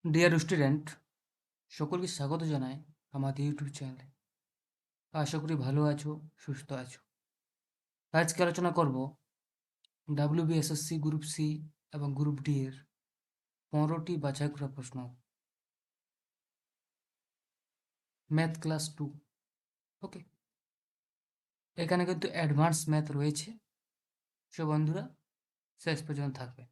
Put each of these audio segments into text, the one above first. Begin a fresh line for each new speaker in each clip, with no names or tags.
Dear student, সকলকে স্বাগত জানাই আমাদের ইউটিউব চ্যানেলে। আশা করি ভালো আছো, সুস্থ আছো। আজকে আলোচনা করব WBSSC গ্রুপ সি এবং গ্রুপ ডি এর 15টি বাছাই করা প্রশ্ন, ম্যাথ ক্লাস 2। ওকে, এখানে কিন্তু অ্যাডভান্স ম্যাথ রয়েছে, সো বন্ধুরা শেষ পর্যন্ত থাকবে।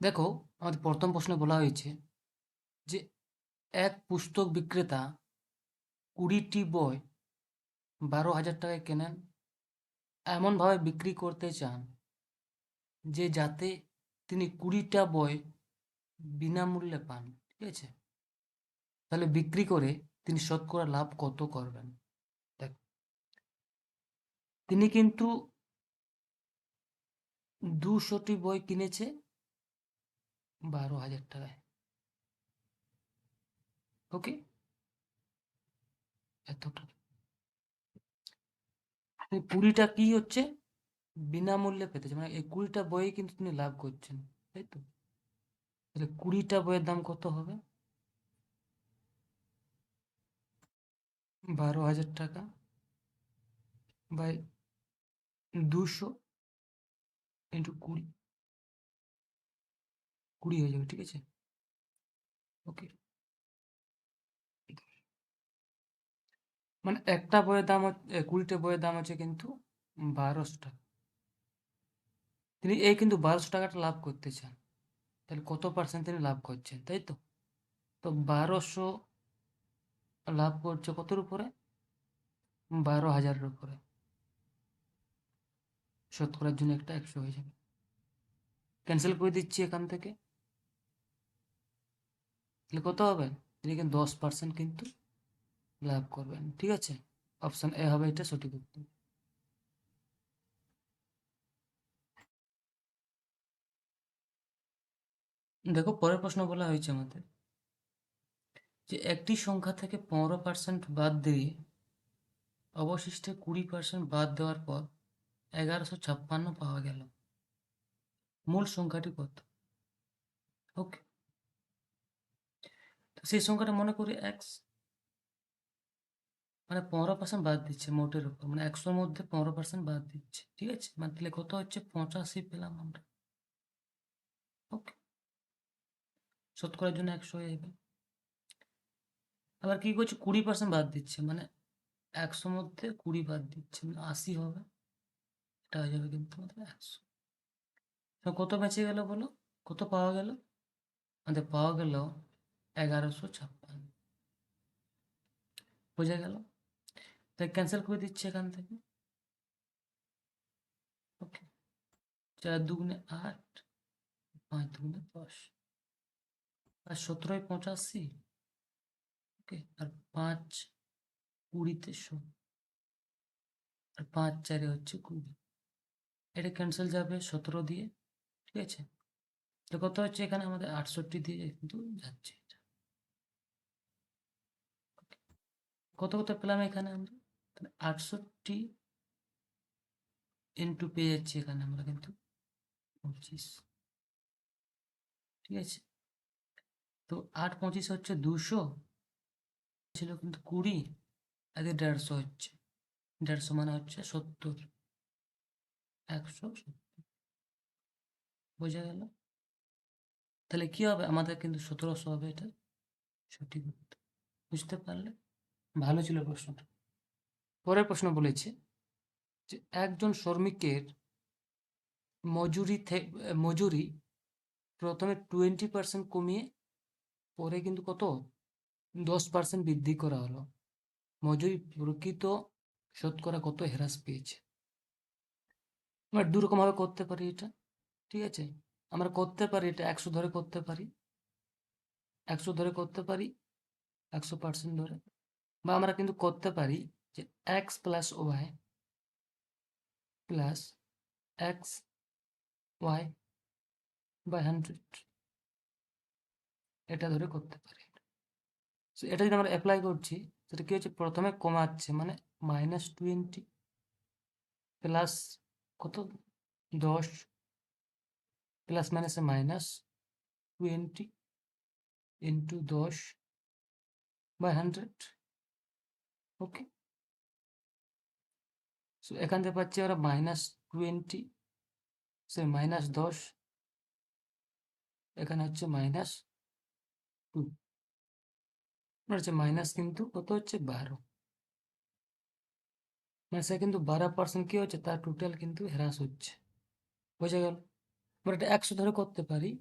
দেখো, আমাদের প্রথম প্রশ্নে বলা হয়েছে যে এক পুস্তক বিক্রেতা 20টি বই 12,000 টাকায় কেনেন, এমনভাবে বিক্রি করতে চান যে যাতে তিনি 20টা বই বিনামূল্যে পান। ঠিক আছে, তাহলে বিক্রি করে তিনি শতকরা লাভ কত করবেন? দেখ, তিনি কিন্তু 200টি বই কিনেছে 12,000 টাকায়। ওকে, এতটা 20টা কি হচ্ছে বিনামূল্যে পেতেছে, মানে এই 20টা বই কিন্তু তিনি লাভ করছেন, তাই তো? তাহলে 20টা বইয়ের দাম কত হবে? 12,000 টাকা বাই 200 ইন্টু 20, 20 হয়ে যাবে। ঠিক আছে, ওকে। মানে একটা বইয়ের দাম 20টা বইয়ের দাম হচ্ছে কিন্তু 1200 টাকা। তিনি এই কিন্তু 1200 টাকাটা লাভ করতে চান, তাহলে কত পার্সেন্ট তিনি লাভ করছেন, তাই তো? তো 1200 লাভ করছে কতর উপরে? 12,000-এর উপরে। শতকরার জন্য একটা 100 হয়ে যাবে, ক্যান্সেল করে দিচ্ছি এখান থেকে। তাহলে কত হবে? তিনি কিন্তু 10% কিন্তু লাভ করবেন। ঠিক আছে, অপশন এ হবে এটা সঠিক উত্তর। দেখো, পরের প্রশ্ন বলা হয়েছে আমাদের যে একটি সংখ্যা থেকে 15% বাদ দিয়ে অবশিষ্টে 20% বাদ দেওয়ার পর 1156 পাওয়া গেল, মূল সংখ্যাটি কত? ওকে, তো সেই সংখ্যাটা মনে করি এক্স, মানে 15% বাদ দিচ্ছে মোটের উপর, মানে 100-র মধ্যে 15% বাদ দিচ্ছে। ঠিক আছে, মানে তাহলে কত হচ্ছে? 85 পেলাম আমরা। ওকে, শতকরার জন্য 100 হয়ে যাবে। আবার কি করছে? 20% বাদ দিচ্ছে, মানে 100-র মধ্যে 20 বাদ দিচ্ছে, মানে 80 হবে। এটা হয়ে যাবে কিন্তু আমাদের 100। তো কত বেঁচে গেল বলো, কত পাওয়া গেল? আমাদের পাওয়া গেল 1156। বোঝা গেল? তাই ক্যান্সেল করে দিচ্ছি এখান থেকে। ওকে, 4 দুগুণে 8, 5 দুগুণে 10, আর 17 85। ওকে, আর 5 20-তে 100, আর 5 4 হচ্ছে 20। এটা ক্যান্সেল যাবে 17 দিয়ে। ঠিক আছে, তো কত হচ্ছে এখানে আমাদের 68 দিয়ে কিন্তু যাচ্ছে এটা। কত কত পেলাম এখানে আমরা? 68 ইন্টু পেয়ে যাচ্ছি এখানে আমরা কিন্তু 25। ঠিক আছে, তো 8 25 হচ্ছে 200, ছিল কিন্তু 20, আগে 150 হচ্ছে, 150 মানে হচ্ছে 70, 170। বোঝা গেল? তাহলে কি হবে? আমাদের কিন্তু 1700 হবে, এটা সঠিক উত্তর। বুঝতে পারলে? ভালো ছিল প্রশ্নটা। পরের প্রশ্ন বলেছে যে একজন শ্রমিকের মজুরি প্রথমে 20% কমিয়ে পরে কিন্তু কত 10% বৃদ্ধি করা হলো, মজুরি প্রকৃত শতকরা কত হ্রাস পেয়েছে? আমরা দুরকম ভাবে করতে পারি এটা। ঠিক আছে, আমরা করতে পারি এটা 100 ধরে করতে পারি, 100 ধরে করতে পারি, 100% ধরে, বা আমরা কিন্তু করতে পারি যে X plus Y plus X Y by 100, এটা ধরে করতে পারি। সো এটা যদি আমরা অ্যাপ্লাই করছি, সেটা কি হচ্ছে? প্রথমে কমাচ্ছে, মানে -20 প্লাস কত 10 প্লাস মাইনাসে -20, ইন্টু 10/100। ওকে, সো এখান থেকে পাচ্ছি আমরা -20, -10, এখানে হচ্ছে -2, হচ্ছে মাইনাস কিন্তু কত হচ্ছে 12, মানে সে কিন্তু 12% কি হচ্ছে, তার টোটাল কিন্তু হ্রাস হচ্ছে। বোঝা গেল? আমরা এটা 100 ধরে করতে পারি,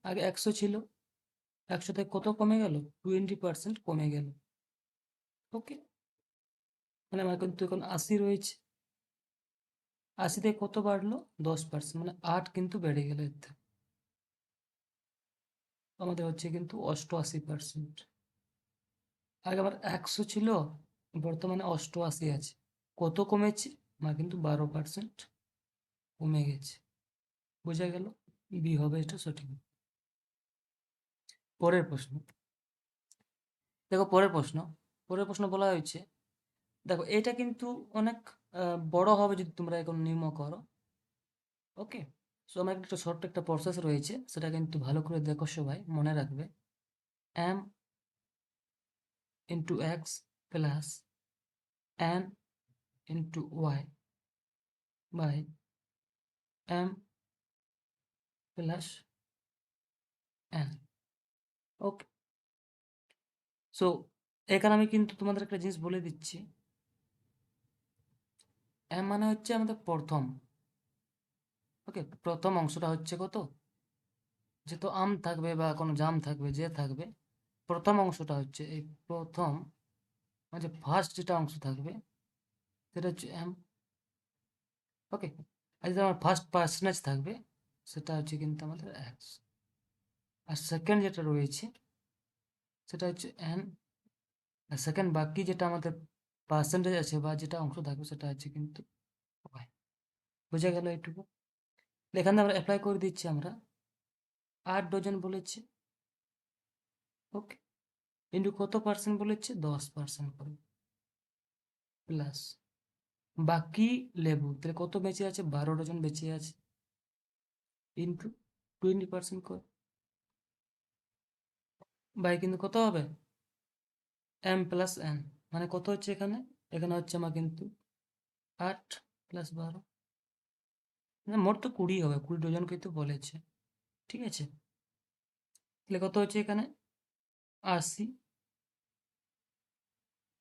আগে 100 ছিল, 100 থেকে কত কমে গেল, 20% কমে গেল। ওকে, মানে আমার কিন্তু এখন 80 রয়েছে, 80 থেকে কত বাড়লো, 10%, মানে 8 কিন্তু বেড়ে গেল। এর থেকে আমাদের হচ্ছে কিন্তু 88%। আগে আমার 100 ছিল, বর্তমানে 88 আছে। কত কমেছে, আমার কিন্তু 12% কমে গেছে। বোঝা গেল? বি হবে এটা সঠিক। পরের প্রশ্ন দেখো, পরের প্রশ্ন বলা হয়েছে, দেখো এটা কিন্তু অনেক বড় হবে যদি তোমরা এখন নির্ণয় করো। ওকে, সো আমার একটা ছোট্ট একটা প্রসেস রয়েছে, সেটা কিন্তু ভালো করে দেখো, সবাই মনে রাখবে। m into X plus n into Y by m plus n। Okay, so এখানে আমি কিন্তু তোমাদের একটা জিনিস বলে দিচ্ছি, m মানে হচ্ছে আমাদের প্রথম। ওকে, প্রথম অংশটা হচ্ছে কত, যেহেতু আম থাকবে বা কোনো জাম থাকবে, যে থাকবে, প্রথম অংশটা হচ্ছে এই প্রথম, মানে ফার্স্ট যেটা অংশ থাকবে সেটা হচ্ছে m। ওকে, আর যেটা আমার ফার্স্ট পার্সেন্টেজ থাকবে সেটা হচ্ছে কিন্তু আমাদের x, আর সেকেন্ড যেটা রয়েছে সেটা হচ্ছে n, আর সেকেন্ড বাকি যেটা আমাদের পার্সেন্টেজ আছে বা যেটা অংশ থাকবে সেটা হচ্ছে কিন্তু y। বোঝা গেল এইটুকু? এখানে আমরা অ্যাপ্লাই করে দিচ্ছি, আমরা 8 ডজন বলেছে। ওকে, ইন্টু কত পার্সেন্ট বলেছে, 10% করে, প্লাস বাকি লেবু, তাহলে কত বেঁচে আছে, 12 ডজন বেঁচে আছে, ইন্টু 20% করে, বাই কিন্তু কত হবে, m প্লাস n, মানে কত হচ্ছে এখানে, এখানে হচ্ছে আমার কিন্তু 8 প্লাস 12, মানে মোট তো 20 হবে, 20 ডজন কিন্তু বলেছে। ঠিক আছে, তাহলে কত হচ্ছে এখানে, 80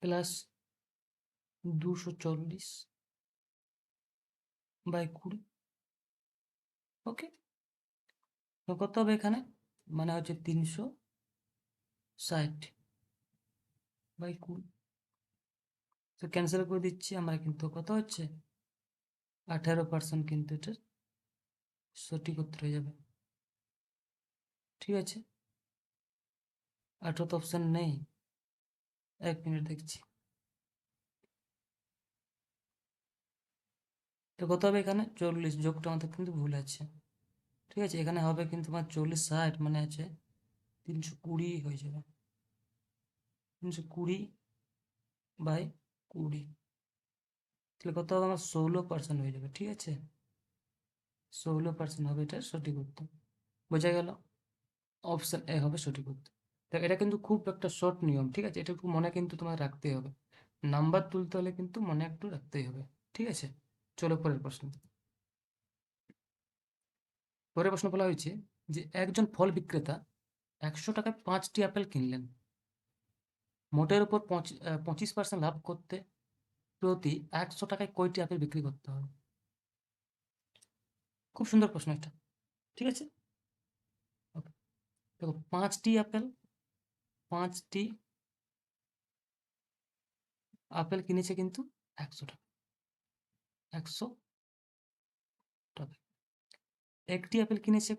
প্লাস 240 বাই 20। ওকে, তো কত হবে এখানে, মানে হচ্ছে 360 বাই 20। তো ক্যান্সেল করে দিচ্ছি, আমরা কিন্তু কত হচ্ছে, 18% কিন্তু এটার সঠিক উত্তর হয়ে যাবে। ঠিক আছে, 18 তো অপশান নেই, 1 মিনিট দেখছি। তো কত হবে এখানে, 40, যোগটা আমাদের কিন্তু ভুল আছে। ঠিক আছে, এখানে হবে কিন্তু আমার 40, 60, মানে আছে 320 হয়ে যাবে, 320 বাই 20, তাহলে কত হবে আমার 16% হয়ে যাবে। ঠিক আছে, 16% হবে এটা সঠিক উত্তর। বোঝা গেল? অপশন এ হবে সঠিক উত্তর। তো এটা কিন্তু খুব একটা শর্ট নিয়ম, ঠিক আছে, এটা একটু মনে কিন্তু তোমার রাখতে হবে, নাম্বার তুলতে হলে কিন্তু মনে একটু রাখতেই হবে। ঠিক আছে, চলো পরের প্রশ্ন। পরের প্রশ্ন বলা হয়েছে যে একজন ফল বিক্রেতা 100 টাকায় 5টি আপেল কিনলেন, মোটের উপর 25% লাভ করতে প্রতি 100 টাকায় কয়টি আপেল বিক্রি করতে হবে? খুব সুন্দর প্রশ্ন এটা। ঠিক আছে, ওকে, দেখো 5টি আপেল কিনেছে কিন্তু 100 টাকা, 100 টাকা। একটি আপেল কিনেছে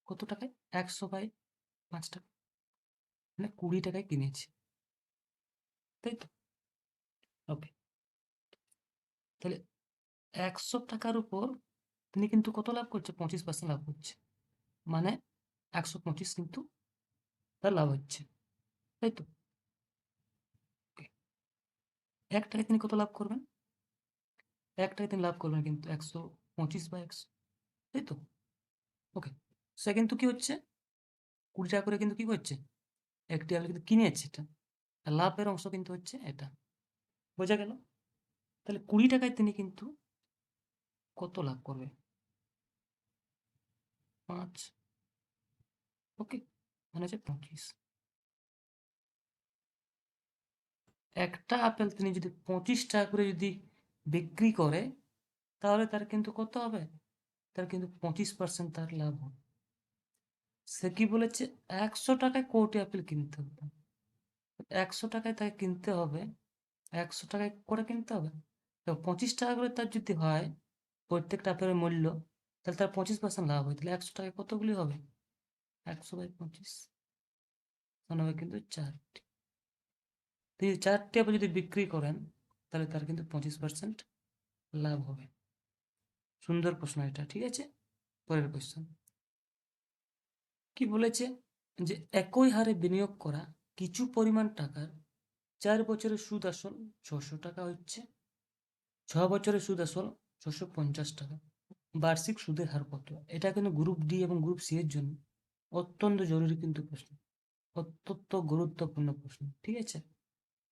কত টাকায়, 100/5 টাকা, মানে 20 টাকায় কিনেছে, তাই তো? ওকে, তাহলে 100 টাকার উপর তিনি কিন্তু কত লাভ করছে, 25% লাভ করছে, মানে 125 কিন্তু তার লাভ হচ্ছে, তাই তো? ওকে, 1 টাকায় তিনি কত লাভ করবেন, 1 টাকায় তিনি লাভ করবেন কিন্তু 125/100, তাই তো? ওকে, সে কিন্তু কি হচ্ছে 20 টাকা করে কিন্তু কি করছে, একটি আপেল কিন্তু কিনেছে এটা, আর লাভের অংশ কিন্তু হচ্ছে এটা। বোঝা গেল? তাহলে 20 টাকায় তিনি কিন্তু কত লাভ করবে? 5, ওকে, মানে হচ্ছে 25। একটা আপেল তিনি যদি 25 টাকা করে যদি বিক্রি করে, তাহলে তার কিন্তু কত হবে? তার কিন্তু 25% তার লাভ হবে। সে কি বলেছে? 100 টাকায় কোটি আপেল কিনতে হবে। 100 টাকায় তাকে কিনতে হবে, 100 টাকায় করে কিনতে হবে। তো 25 টাকা করে তার যদি হয় প্রত্যেকটা আপেলের মূল্য, তাহলে তার 25% লাভ হয়। তাহলে 100 টাকায় কতগুলি হবে? 100/25 হবে কিন্তু 4টি। তিনি 4টি আপেল যদি বিক্রি করেন, তাহলে তার কিন্তু 25% লাভ হবে। সুন্দর প্রশ্ন এটা, ঠিক আছে? পরের কোয়েশ্চেন কি বলেছে? যে একই হারে বিনিয়োগ করা কিছু পরিমাণ টাকার 4 বছরের সুদ আসল 600 টাকা হচ্ছে, 6 বছরের সুদ আসল 650 টাকা। বার্ষিক সুদের হার কত? এটা কিন্তু গ্রুপ ডি এবং গ্রুপ সি এর জন্য অত্যন্ত জরুরি কিন্তু প্রশ্ন, অত্যন্ত গুরুত্বপূর্ণ প্রশ্ন, ঠিক আছে?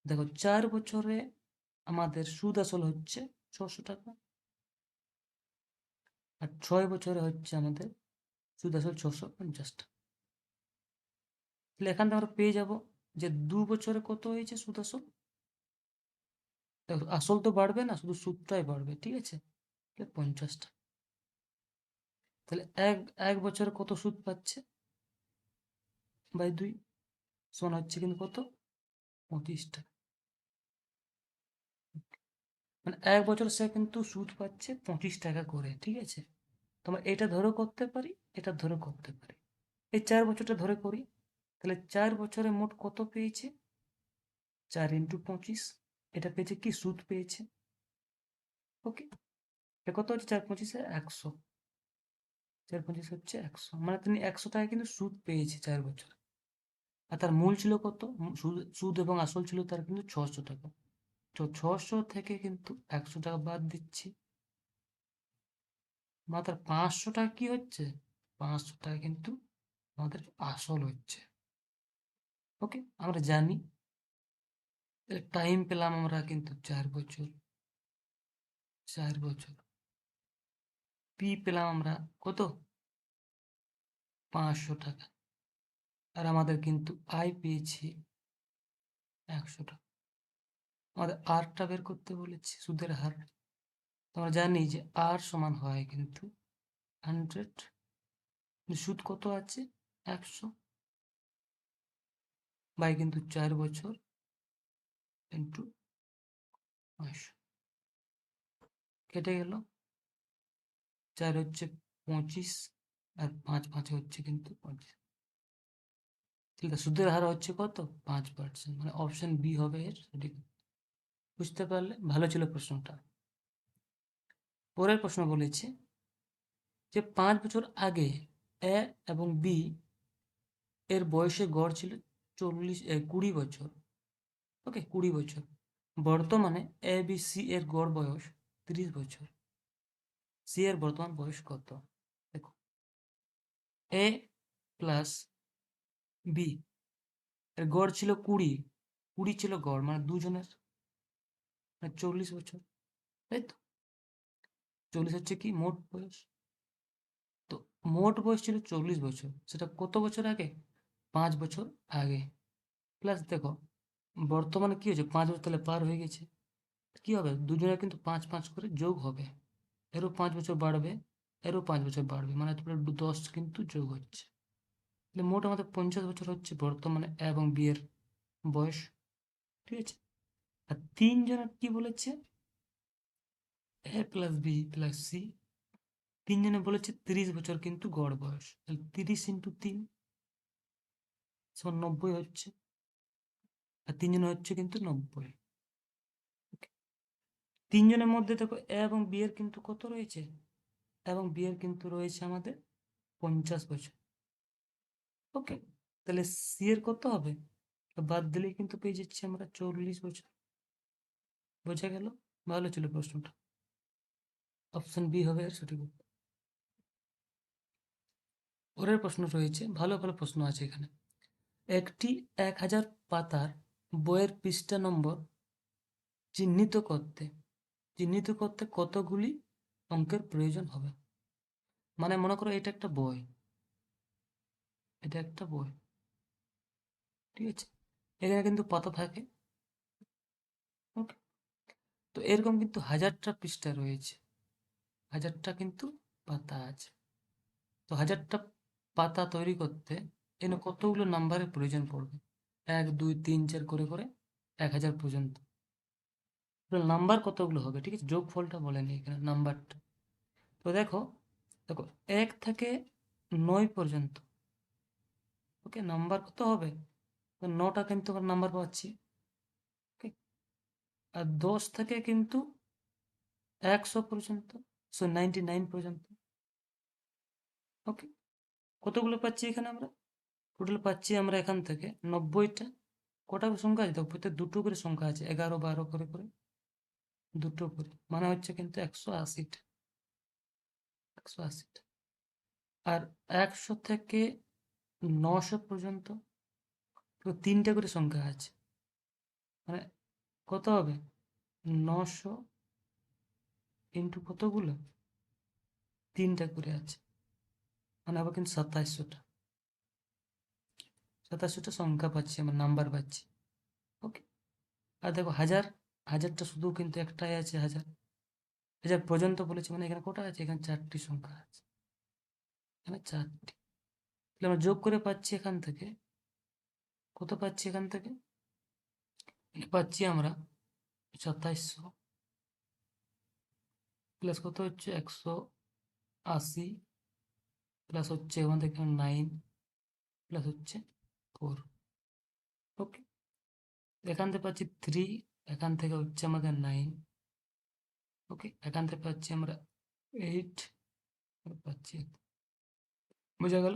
দেখো, 4 বছরে আমাদের সুদ আসল হচ্ছে 600 টাকা, আর 6 বছরে হচ্ছে আমাদের সুদ আসল 650 টাকা। তাহলে এখান থেকে আমরা পেয়ে যাব যে 2 বছরে কত হয়েছে সুদ আসল। দেখো, আসল তো বাড়বে না, শুধু সুদটাই বাড়বে, ঠিক আছে? 50 টাকা। তাহলে এক বছরে কত সুদ পাচ্ছে? বাই 2 সমান হচ্ছে কিন্তু কত? 25 টাকা। মানে এক বছর সে কিন্তু সুদ পাচ্ছে 25 টাকা করে, ঠিক আছে? তোমরা এটা ধরে করতে পারি, এটা ধরে করতে পারি। এই 4 বছরটা ধরে করি, তাহলে 4 বছরে মোট কত পেয়েছে? 4 × 25, এটা পেয়েছে কি? সুদ পেয়েছে। ওকে, এটা কত হচ্ছে? 4×25 100, 4×25 হচ্ছে 100, মানে তিনি 100 টাকা কিন্তু সুদ পেয়েছে 4 বছর। আর তার মূল ছিল কত? সুদ এবং আসল ছিল তার কিন্তু 600 টাকা। তো 600 থেকে কিন্তু 100 টাকা বাদ দিচ্ছি, মাত্র 500 টাকা কি হচ্ছে? 500 টাকা কিন্তু আমাদের আসল হচ্ছে। ওকে, আমরা জানি টাইম পেলাম আমরা কিন্তু 4 বছর, 4 বছর। পি পেলাম আমরা কত? 500 টাকা। আর আমাদের কিন্তু আয় পেয়েছি 100 টাকা। আমাদের আরটা বের করতে বলেছি, সুদের হার। আমরা জানি যে আর সমান হয় কিন্তু 100, সুদ কত আছে? 100, বাই কিন্তু 4 বছর ইন্টু 500, কেটে গেল। 4 হচ্ছে 25, আর 5 5 হচ্ছে কিন্তু 25। ঠিক আছে, সুদের হার হচ্ছে কত? 5%, মানে অপশন বি হবে এর সঠিক। বুঝতে পারলে? ভালো ছিল প্রশ্নটা। পরের প্রশ্ন বলেছে যে 5 বছর আগে এ এবং বি এর বয়সের গড় ছিল 20 বছর। ওকে, 20 বছর। বর্তমানে এ বি সি এর গড় বয়স 30 বছর। সি এর বর্তমান বয়স কত? দেখো, এ প্লাস বি এর গড় ছিল 20, 20 ছিল গড়, মানে দুজনের, মানে 40 বছর, তাই তো? 40 হচ্ছে কি মোট বয়স। তো মোট বয়স ছিল 40 বছর, সেটা কত বছর আগে? 5 বছর আগে। প্লাস দেখো, বর্তমানে কি হয়েছে? 5 বছর তাহলে পার হয়ে গেছে। কি হবে? দুজনের কিন্তু 5 5 করে যোগ হবে, এরও 5 বছর বাড়বে, এরও 5 বছর বাড়বে, মানে তোমার 10 কিন্তু যোগ হচ্ছে। তাহলে মোট আমাদের 50 বছর হচ্ছে বর্তমানে এ এবং বি এর বয়স, ঠিক আছে? আর তিনজনের কি বলেছে? এ প্লাস বি প্লাস সি, তিনজনে বলেছে 30 বছর কিন্তু গড় বয়স। তাহলে 30 × 3 সমান 90 হচ্ছে, আর তিনজনে হচ্ছে কিন্তু 90। তিনজনের মধ্যে দেখো এ এবং বি এর কিন্তু কত রয়েছে? এবং বি এর কিন্তু রয়েছে আমাদের 50 বছর। ওকে, তাহলে সি এর কত হবে? বাদ দিলেই কিন্তু পেয়ে যাচ্ছি আমরা 40 বছর। বোঝা গেল? ভালো ছিল প্রশ্নটা। অপশন বি হবে এর সঠিক উত্তর। পরের প্রশ্ন রয়েছে, ভালো ভালো প্রশ্ন আছে এখানে। একটি 1000 পাতার বইয়ের পৃষ্ঠা নম্বর চিহ্নিত করতে কতগুলি অঙ্কের প্রয়োজন হবে? মানে মনে করো এটা একটা বই, ঠিক আছে, এখানে কিন্তু পাতা থাকে। ওকে, তো এরকম কিন্তু 1000টা পৃষ্ঠা রয়েছে, 1000টা কিন্তু পাতা আছে। তো 1000টা পাতা তৈরি করতে এখানে কতগুলো নাম্বারের প্রয়োজন পড়বে? 1 2 3 4 করে করে 1000 পর্যন্ত নাম্বার কতগুলো হবে, ঠিক আছে, যোগফলটা বলেনি এখানে, নাম্বারটা। তো দেখো দেখো 1 থেকে 9 পর্যন্ত, ওকে, নাম্বার কত হবে? তো 9টা কিন্তু আমরা নাম্বার পাচ্ছি, ওকে। আর 10 থেকে কিন্তু 100 পর্যন্ত, 99 পর্যন্ত, ওকে। কতগুলো পাচ্ছি এখানে আমরা? টোটাল পাচ্ছি আমরা এখান থেকে 90টা। কটা সংখ্যা আছে? দেখো প্রত্যেক দুটো করে সংখ্যা আছে, 11 12 করে করে দুটো করে, মানে হচ্ছে কিন্তু 180টা, 180টা। আর 100 থেকে 900 পর্যন্ত তো 3টে করে সংখ্যা আছে, মানে কত হবে? 900 ইন্টু কতগুলো? 3টা করে আছে, মানে আবার কিন্তু 2700টা সংখ্যা পাচ্ছি, আমার নাম্বার পাচ্ছি, ওকে। আর দেখো হাজারটা শুধু কিন্তু একটাই আছে, হাজার হাজার পর্যন্ত বলেছে, মানে এখানে কটা আছে? এখানে 4টি সংখ্যা আছে, এখানে 4টি। তাহলে আমরা যোগ করে পাচ্ছি এখান থেকে, কত পাচ্ছি এখান থেকে? পাচ্ছি আমরা 2700 প্লাস কত হচ্ছে 180 প্লাস হচ্ছে ওখান থেকে 9 প্লাস হচ্ছে 4, ওকে। এখান থেকে পাচ্ছি 3, এখান থেকে হচ্ছে আমাদের 9, ওকে। এখান থেকে পাচ্ছি আমরা 8 পাচ্ছি, বোঝা গেল?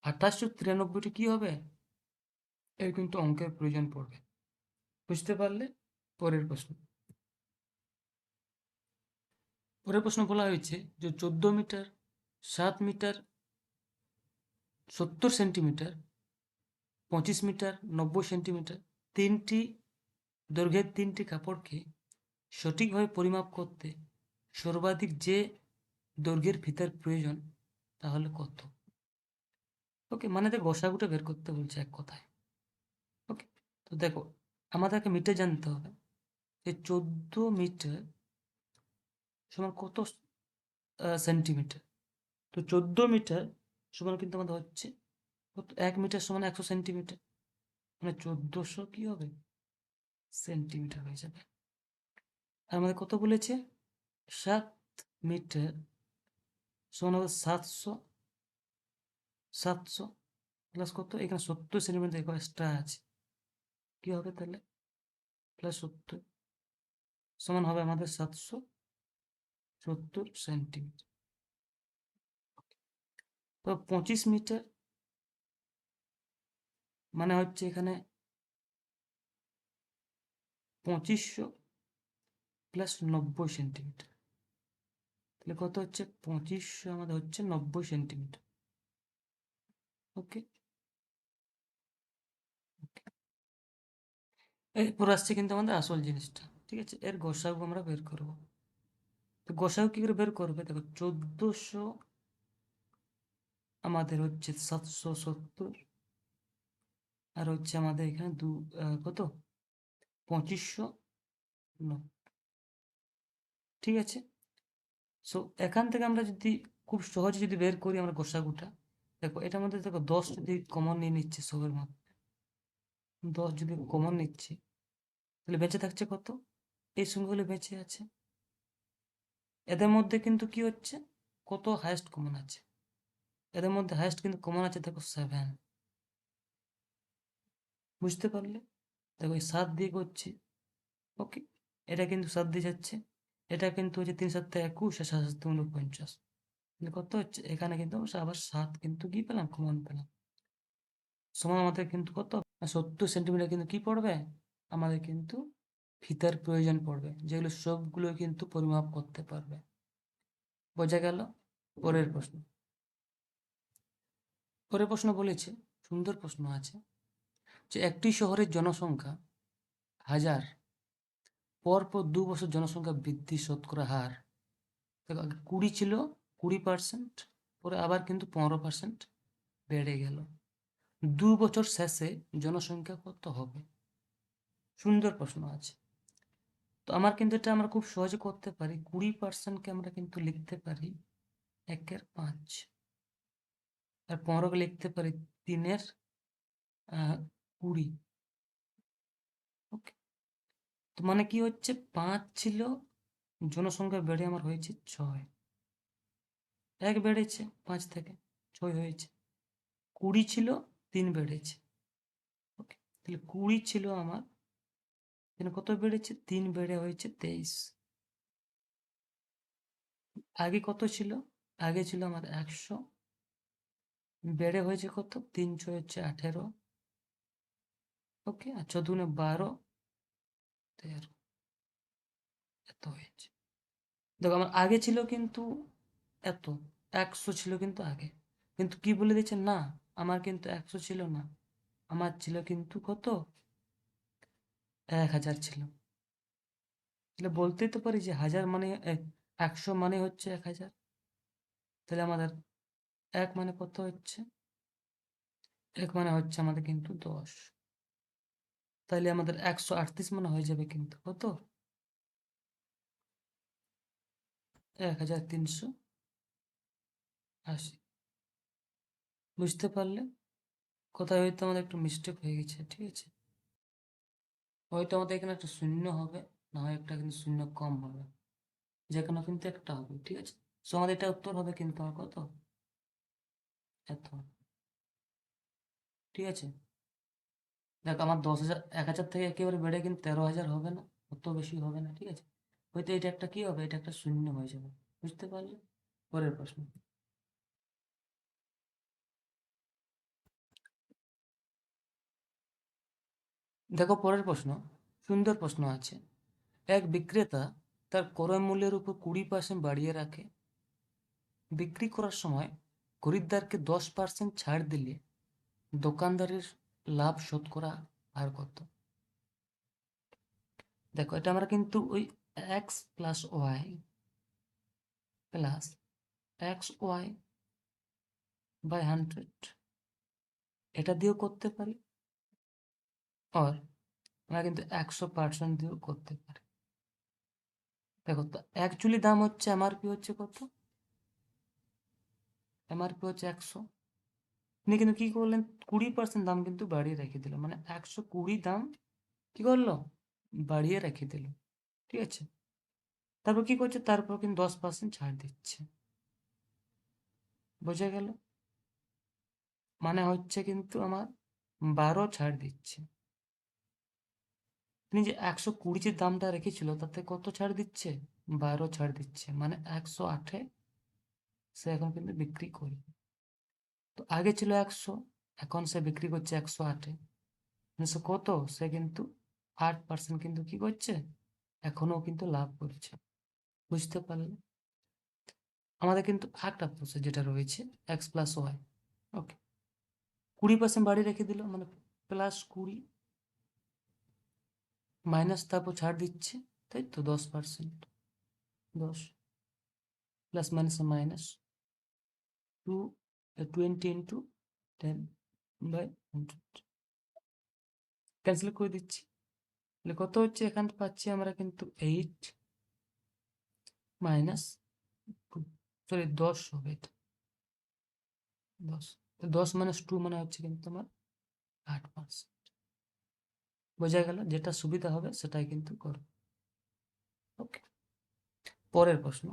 2893টি কি হবে? এর কিন্তু অঙ্কের প্রয়োজন পড়বে, বুঝতে পারলে? পরের প্রশ্ন, বলা হয়েছে যে 14 metre, 7 metre, 70 centimetre, 25 metre, 90 centimetre তিনটি দৈর্ঘ্যের 3টি কাপড়কে সঠিকভাবে পরিমাপ করতে সর্বাধিক যে দৈর্ঘ্যের ফিতার প্রয়োজন তাহলে কত? ওকে, মানে দেখো গোসাগুটা বের করতে বলছে এক কথায়, ওকে। তো দেখো আমাদেরকে মিটার জানতে হবে, যে 14 মিটার সমান কত সেন্টিমিটার। তো 14 মিটার সমান কিন্তু আমাদের হচ্ছে কত? 1 মিটার সমান 100 সেন্টিমিটার, মানে 1400 কি হবে? সেন্টিমিটার হয়ে যাবে। আর আমাদের কত বলেছে? 7 মিটার সমান হবে 700 প্লাস কত? এখানে 70 সেন্টিমিটার এক্সট্রা আছে, কি হবে তাহলে? প্লাস 70 সমান হবে আমাদের 770 সেন্টিমিটার। তো 25 মিটার মানে হচ্ছে এখানে 2500 প্লাস 90 সেন্টিমিটার, তাহলে কত হচ্ছে? 2500 আমাদের হচ্ছে 90 সেন্টিমিটার, ওকে। এরপর আসছে কিন্তু আমাদের আসল জিনিসটা, ঠিক আছে, এর গোসাগু আমরা বের করব। তো গোসাগু কি করে বের করবে? দেখো 1400 আমাদের হচ্ছে 770, আর হচ্ছে আমাদের এখানে কত? 2500, ঠিক আছে। সো এখান থেকে আমরা যদি খুব সহজে যদি বের করি আমরা গোসাগুটা, দেখো এটার মধ্যে দেখো 10 যদি কমন নিয়ে নিচ্ছে, সবের মধ্যে 10 যদি কমন নিচ্ছি, তাহলে বেঁচে থাকছে কত? এই সংখ্যাগুলো বেঁচে আছে। এদের মধ্যে কিন্তু কি হচ্ছে, কত হাইয়েস্ট কমন আছে? এদের মধ্যে হাইয়েস্ট কিন্তু কমন আছে দেখো 7, বুঝতে পারলে? দেখো এই 7 দিয়ে করছি, ওকে। এটা কিন্তু 7 দিয়ে যাচ্ছে, এটা কিন্তু হচ্ছে 3 7 21 আর 7 7 49, কত হচ্ছে? এখানে কিন্তু আমরা আবার 7 কিন্তু কি পেলাম? কমন পেলাম। সমান আমাদের কিন্তু কত? 70 সেন্টিমিটার কিন্তু কি পড়বে? আমাদের কিন্তু ফিতার প্রয়োজন পড়বে, যেগুলো সবগুলো কিন্তু পরিমাপ করতে পারবে, বোঝা গেল? পরের প্রশ্ন, পরের প্রশ্ন বলেছে, সুন্দর প্রশ্ন আছে, যে একটি শহরের জনসংখ্যা 1000 পরপর 2 বছর জনসংখ্যা বৃদ্ধি শতকরা হার। দেখো আগে 20 ছিল, 20%, পরে আবার কিন্তু 15% বেড়ে গেল। 2 বছর শেষে জনসংখ্যা কত হবে? সুন্দর প্রশ্ন আছে। তো আমার কিন্তু এটা আমরা খুব সহজে করতে পারি। 20%কে আমরা কিন্তু লিখতে পারি 1/5, আর 15কে লিখতে পারি 3/20। ওকে, তো মানে কি হচ্ছে, 5 ছিল, জনসংখ্যা বেড়ে আমার হয়েছে 6, 1 বেড়েছে 5 থেকে 6 হয়েছে। 20 ছিল, 3 বেড়েছে। ওকে, তাহলে 20 ছিল আমার, এখানে কত বেড়েছে? 3 বেড়ে হয়েছে 23। আগে কত ছিল? আগে ছিল আমার 100, বেড়ে হয়েছে কত? 3 6 হচ্ছে 18। ওকে, আর 14 দুগুণে 12, 13, এত হয়েছে। দেখো আমার আগে ছিল কিন্তু এত, 100 ছিল কিন্তু আগে, কিন্তু কি বলে দিচ্ছে না, আমার কিন্তু 100 ছিল না, আমার ছিল কিন্তু কত? 1000 ছিল। তাহলে বলতেই তো পারি যে 1000 মানে 100 মানে হচ্ছে 1000। তাহলে আমাদের 1 মানে কত হচ্ছে? 1 মানে হচ্ছে আমাদের কিন্তু 10। তাহলে আমাদের 138 মানে হয়ে যাবে কিন্তু কত? 1380। বুঝতে পারলে? কোথায় হয়তো আমাদের একটু মিস্টেক হয়ে গেছে, ঠিক আছে? হয়তো আমাদের এখানে একটা শূন্য হবে, না হয় একটা কিন্তু শূন্য কম হবে, যেখানে কিন্তু একটা হবে, ঠিক আছে? সো আমাদের এটা উত্তর হবে কিন্তু আমার কত? এত, ঠিক আছে? দেখ আমার 10,000, 1000 থেকে একেবারে বেড়ে কিন্তু 13,000 হবে না, অত বেশি হবে না, ঠিক আছে? হয়তো এটা একটা কি হবে, এটা একটা শূন্য হয়ে যাবে। বুঝতে পারলে? পরের প্রশ্ন। দেখো পরের প্রশ্ন, সুন্দর প্রশ্ন আছে। এক বিক্রেতা তার ক্রয় মূল্যের উপর 20% বাড়িয়ে রাখে। বিক্রি করার সময় খরিদ্দারকে 10% ছাড় দিলে দোকানদারের লাভ শতকরা আর কত? দেখো এটা আমরা কিন্তু ওই X plus Y plus X Y by 100 এটা দিয়েও করতে পারি, আর আমরা কিন্তু 100% দিয়েও করতে পারি। দেখো তো অ্যাকচুয়ালি দাম হচ্ছে, এমআরপি হচ্ছে কত? এমআরপি হচ্ছে 100, তিনি কিন্তু কি করলেন, 20% দাম কিন্তু বাড়িয়ে রেখে দিল, মানে 120 দাম কি করলো, বাড়িয়ে রেখে দিল, ঠিক আছে? তারপর কি করছে, তারপর কিন্তু 10% ছাড় দিচ্ছে। বোঝা গেল? মানে হচ্ছে কিন্তু আমার 12 ছাড় দিচ্ছে। তিনি যে 120 যে দামটা রেখেছিল তাতে কত ছাড় দিচ্ছে? 12 ছাড় দিচ্ছে, মানে 108-এ সে এখন কিন্তু বিক্রি করবে। তো আগে ছিল 100, এখন সে বিক্রি করছে 108-এ, মানে সে কত, সে কিন্তু 8% কিন্তু কি করছে, এখনো কিন্তু লাভ করছে। বুঝতে পারলে? আমাদের কিন্তু একটা প্রসেস যেটা রয়েছে এক্স প্লাস ওয়াই। ওকে, 20% বাড়িয়ে রেখে দিল, মানে +20 মাইনাস তারপর ছাড় দিচ্ছে, তাই তো 10%, 10 প্লাস মাইনাসে মাইনাস 20 ইন্টু 10/100 ক্যান্সেল করে দিচ্ছি। তাহলে কত হচ্ছে, এখান পাচ্ছি আমরা কিন্তু 8 মাইনাস, সরি 10 হবে এটা, 10, 10 মাইনাস 2 মানে হচ্ছে কিন্তু আমার 8%। বোঝা গেল? যেটা সুবিধা হবে সেটাই কিন্তু করো। ওকে, পরের প্রশ্ন।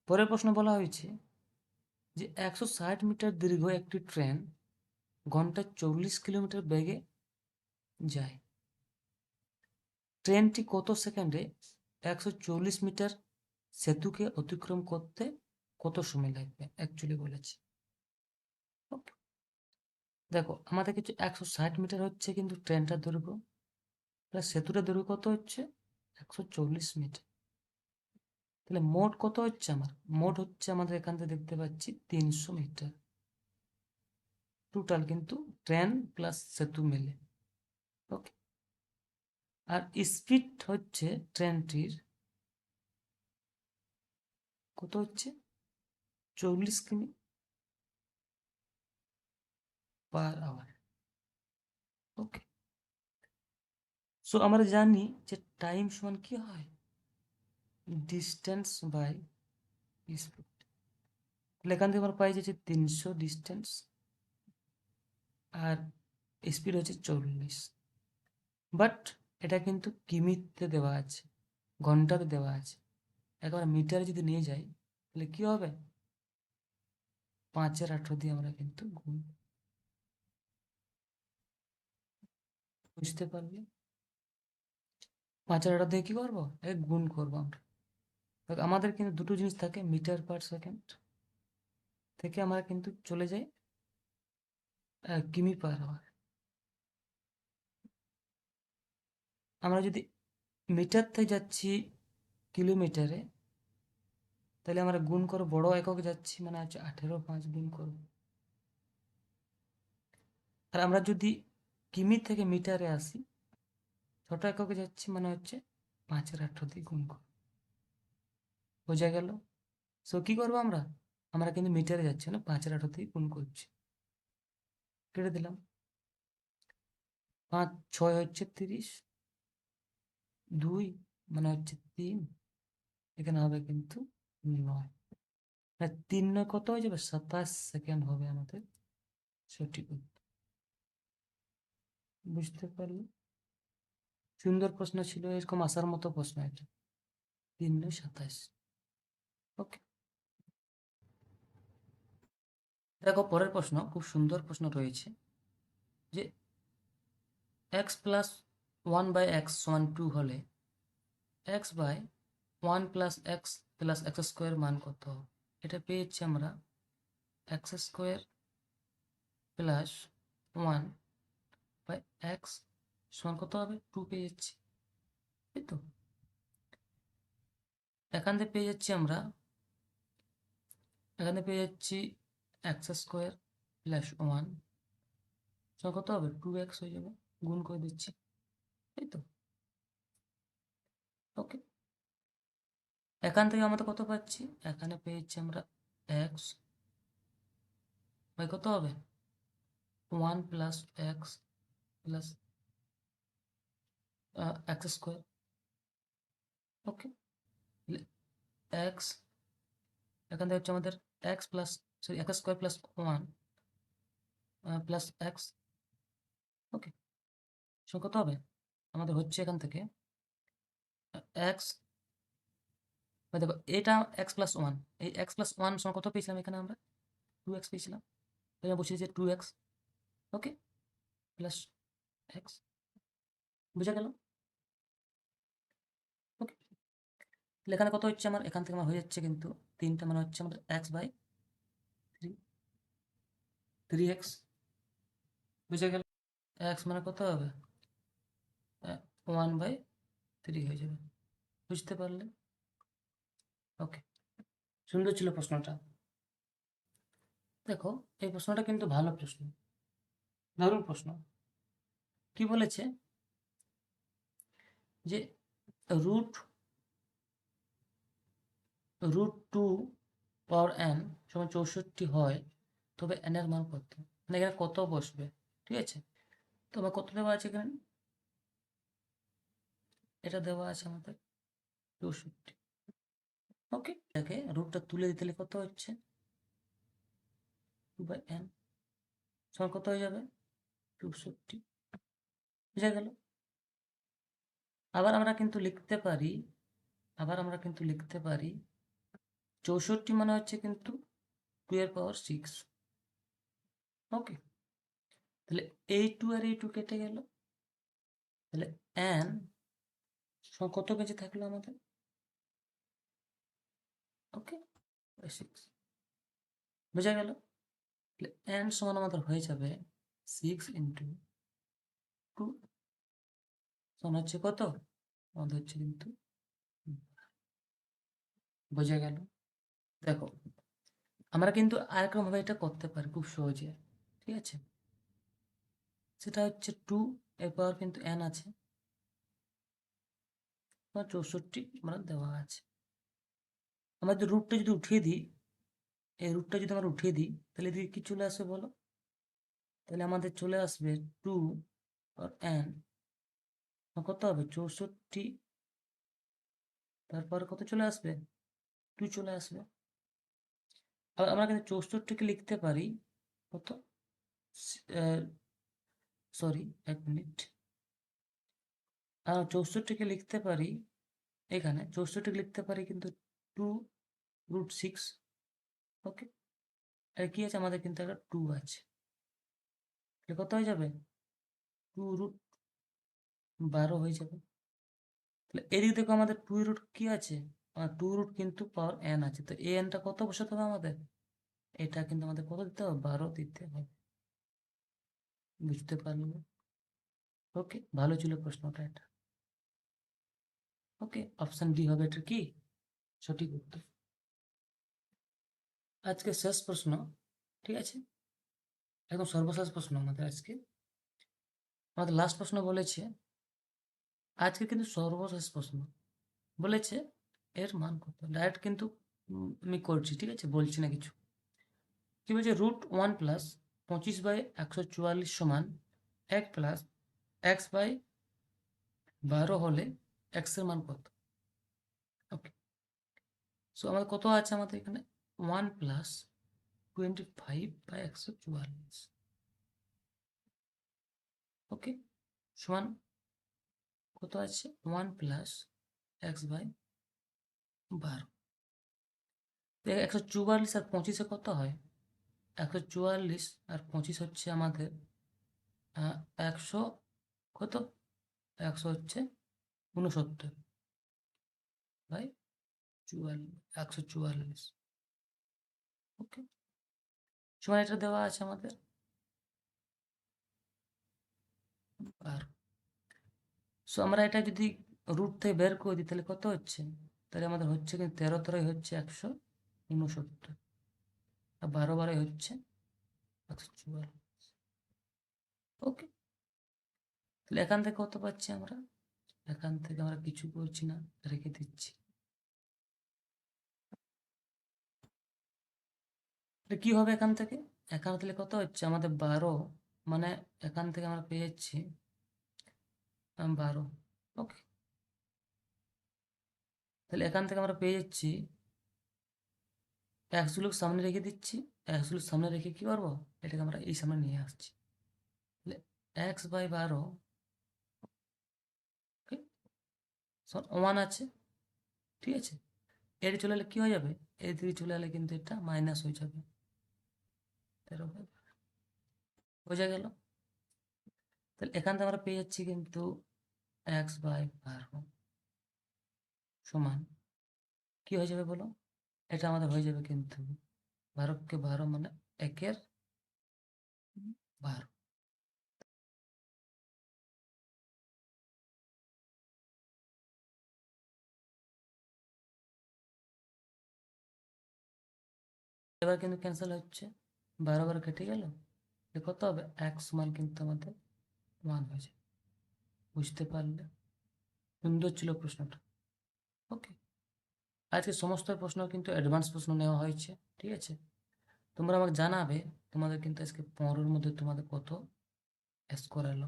পরের প্রশ্ন বলা হয়েছে যে 160 মিটার দীর্ঘ একটি ট্রেন ঘন্টায় 40 কিলোমিটার বেগে যায়। ট্রেনটি কত সেকেন্ডে 140 মিটার সেতুকে অতিক্রম করতে কত সময় লাগবে অ্যাকচুয়ালি বলেছে। ওকে, দেখো আমাদের কিছু 160 মিটার হচ্ছে কিন্তু ট্রেনটার দৈর্ঘ্য, প্লাস সেতুটার দৈর্ঘ্য কত হচ্ছে, 140 মিটার। তাহলে মোট কত হচ্ছে, আমার মোট হচ্ছে, আমাদের এখান থেকে দেখতে পাচ্ছি 300 মিটার। টোটাল কিন্তু ট্রেন প্লাস সেতু মিলে। ওকে, আর স্পিড হচ্ছে ট্রেনটির কত হচ্ছে 40 কিমি পার আওয়ার। ওকে, সো আমরা জানি যে টাইম সমান কি হয়, ডিস্টেন্স বাই স্পিড। এখান থেকে আমরা পাই যাচ্ছে 300 ডিস্টেন্স, আর স্পিড হচ্ছে 40। বাট এটা কিন্তু কিমিতে দেওয়া আছে, ঘন্টাতে দেওয়া আছে। একবার মিটারে যদি নিয়ে যাই তাহলে কি হবে, 5-18 দিয়ে আমরা কিন্তু গুণ। বুঝতে পারলে? 5-18 দিয়ে কি করবো, গুণ করবো আমরা। আমাদের কিন্তু দুটো জিনিস থাকে, মিটার পার সেকেন্ড থেকে আমরা কিন্তু চলে যাই কিমি পার আওয়ার। আমরা যদি মিটার থেকে যাচ্ছি কিলোমিটারে, তাহলে আমরা গুণ করবো, বড় একক যাচ্ছি মানে হচ্ছে 18/5 গুণ করবো। আর আমরা যদি কিমি থেকে মিটারে আসি, ছোট এককে যাচ্ছি মানে হচ্ছে 5-18 দিয়ে গুণ করবো। বোঝা গেল? সো কি করবো আমরা, আমরা কিন্তু মিটারে যাচ্ছি না, 5-18 দিয়ে গুণ করছি। কেটে দিলাম, 5-6 হচ্ছে 30, 2 মানে হচ্ছে 3, এখানে হবে কিন্তু 9। 3 9 কত হয়ে যাবে, 27 সেকেন্ড হবে আমাদের সঠিক উত্তর। বুঝতে পারলে? সুন্দর প্রশ্ন ছিল, এরকম আসার মতো প্রশ্ন এটা। 3 9 27। ওকে, দেখো পরের প্রশ্ন, খুব সুন্দর প্রশ্ন রয়েছে যে x প্লাস 1/x সমান 2 হলে x by 1 plus x plus x square মান কত হবে? এটা পেয়েছি আমরা X square plus 1 by X সমান কত হবে, 2 পেয়ে যাচ্ছি, তাই তো? এখান থেকে পেয়ে যাচ্ছি আমরা, এখানে পেয়ে যাচ্ছি এক্স স্কোয়ার প্লাস 1 সমান কত হবে, 2x হয়ে যাবে, গুণ করে দিচ্ছি, তাই তো? ওকে, এখান থেকে আমরা কত পাচ্ছি, এখানে পেয়েছি আমরা এক্স বাই কত হবে 1 plus x plus x square. Okay, x এখান থেকে হচ্ছে আমাদের x plus, sorry x square plus 1 plus x. Okay, so কত হবে আমাদের হচ্ছে এখান থেকে এক্স, দেখো এটা এক্স প্লাস 1, এই এক্স প্লাস 1 সমান কত পেয়েছিলাম এখানে আমরা, 2x পেয়েছিলাম, তাহলে বসিয়ে যে 2x। ওকে, প্লাস এক্স। বুঝা গেল? ওকে, তাহলে এখানে কত হচ্ছে আমার, এখান থেকে আমার হয়ে যাচ্ছে কিন্তু 3টা মানে হচ্ছে আমাদের এক্স বাই 3x। বুঝা গেল? এক্স মানে কত হবে, 1/3 হয়ে যাবে। বুঝতে পারলে? ওকে, সুন্দর ছিল প্রশ্নটা। দেখো এই প্রশ্নটা কিন্তু ভালো প্রশ্ন, দারুণ প্রশ্ন। কি বলেছে যে রুট রুট 2 পাওয়ার n সমান 64 হয়, তবে n এর মান কত, মানে এখানে কত বসবে, ঠিক আছে? তো আমার কত দেওয়া আছে এখানে, এটা দেওয়া আছে আমাদের 64। ওকে, এটাকে রুটটা তুলে দিতে কত হচ্ছে 2/n সমান কত হয়ে যাবে 64। বুঝা গেল? আবার আমরা কিন্তু লিখতে পারি, আবার আমরা কিন্তু লিখতে পারি 64 মানে হচ্ছে কিন্তু 2 এর পাওয়ার 6। ওকে, তাহলে এই 2 আর এই 2 কেটে গেল, তাহলে n সমান কত বেঁচে থাকলো আমাদের, ওকে 6। বোঝা গেল? তাহলে n সমান আমাদের হয়ে যাবে 6 ইন্টু 2 সমান হচ্ছে কত, আমাদের হচ্ছে কিন্তু, বোঝা গেল? দেখো আমরা কিন্তু আরেকরকম ভাবে এটা করতে পারি খুব সহজে। ঠিক আছে, সেটা হচ্ছে 2 এর পাওয়ার কিন্তু n আছে, 64 মানে দেওয়া আছে। আমরা যদি রুটটা যদি উঠিয়ে দিই, এই রুটটা যদি আমরা উঠিয়ে দিই, তাহলে এদিকে কি চলে আসবে বলো? তাহলে আমাদের চলে আসবে 2 আর n কত হবে 64, তারপর কত চলে আসবে 2 চলে আসবে। আবার আমরা কিন্তু 64কে লিখতে পারি কত, সরি 1 মিনিট, 64কে লিখতে পারি, এখানে 64কে লিখতে পারি কিন্তু 2√6। ওকে, আর কি আছে আমাদের কিন্তু একটা 2 আছে, তাহলে কত হয়ে যাবে 2√12 হয়ে যাবে। তাহলে এদিক দেখো আমাদের 2 রুট কি আছে, 2 রুট কিন্তু পাওয়ার n আছে, তো এই nটা কত বসাতে হবে আমাদের, এটা কিন্তু আমাদের কত দিতে হবে 12 দিতে হবে। বুঝতে পারলে? ওকে, ভালো ছিল প্রশ্নটা এটা। ওকে, অপশন ডি হবে এটা কি সঠিক উত্তর। আজকে শেষ প্রশ্ন, ঠিক আছে, একদম সর্বশেষ প্রশ্ন আমাদের আজকে। আমাদের লাস্ট প্রশ্ন বলেছে, আজকে কিন্তু সর্বশেষ প্রশ্ন বলেছে এর মান কত, ডাইরেক্ট কিন্তু আমি করছি, ঠিক আছে, বলছি না কিছু। কি বলছে, √1 প্লাস 25/144 সমান 1 প্লাস x/12 হলে x এর মান কত? ওকে, সো আমাদের কত আছে আমাদের এখানে 1 প্লাস 25/144, ওকে, সমান কত আছে 1 প্লাস x/12। 144 আর 25 কত হয়, 144 আর 25 হচ্ছে আমাদের 100, কত 100 হচ্ছে 69/144, ওকে, সমান এটা দেওয়া আছে আমাদের 12। সো আমরা এটা যদি রুট থেকে বের করে দিই তাহলে কত হচ্ছে, তাহলে আমাদের হচ্ছে কিন্তু 13 হচ্ছে 169, আর 12 হচ্ছে 144। ওকে, তাহলে এখান থেকে কত পাচ্ছি আমরা, এখান থেকে আমরা কিছু করছি না, রেখে দিচ্ছি। কি হবে এখান থেকে, এখান থেকে কত হচ্ছে আমাদের 12, মানে এখান থেকে আমরা পেয়ে যাচ্ছি 12। ওকে, তাহলে এখান থেকে আমরা পেয়ে যাচ্ছি, একগুলো সামনে রেখে দিচ্ছি, একগুলো সামনে রেখে কি করবো, এটাকে আমরা এই সামনে নিয়ে আসছি, তাহলে x/12, ওকে, 1 আছে, ঠিক আছে, এর চলে এলে কি হয়ে যাবে, এর দিকে চলে এলে কিন্তু এটা মাইনাস হয়ে যাবে, 13 বোঝা গেল। তাহলে এখান থেকে আমরা পেয়ে যাচ্ছি কিন্তু x/12 সমান কি হয়ে যাবে বলো, এটা আমাদের হয়ে যাবে কিন্তু 12কে 12 মানে 1/12। এবার কিন্তু ক্যান্সেল হচ্ছে, 12 কেটে গেল, কত হবে x সমান কিন্তু আমাদের 1 হয়ে যাবে। বুঝতে পারলে? সুন্দর ছিল প্রশ্নটা। ওকে, আজকে সমস্ত প্রশ্ন কিন্তু অ্যাডভান্স প্রশ্ন নেওয়া হয়েছে, ঠিক আছে, তোমরা আমাকে জানাবে তোমাদের কিন্তু আজকে 15-র মধ্যে তোমাদের কত স্কোর এলো।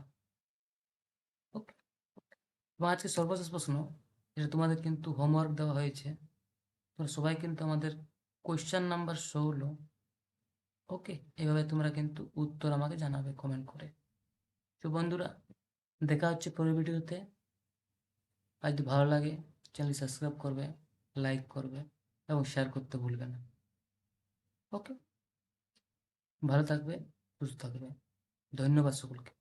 ওকে, এবং আজকে সর্বশেষ প্রশ্ন, এটা তোমাদের কিন্তু হোমওয়ার্ক দেওয়া হয়েছে, তোমরা সবাই কিন্তু আমাদের কোয়েশ্চেন নাম্বার 16, ওকে, এভাবে তোমরা কিন্তু উত্তর আমাকে জানাবে কমেন্ট করে। তো বন্ধুরা, দেখা হচ্ছে পরের ভিডিওতে। আর যদি ভালো লাগে চ্যানেল সাবস্ক্রাইব করবে, লাইক করবে এবং শেয়ার করতে ভুলবে না। ওকে, ভালো থাকবে, সুস্থ থাকবে, ধন্যবাদ সকলকে।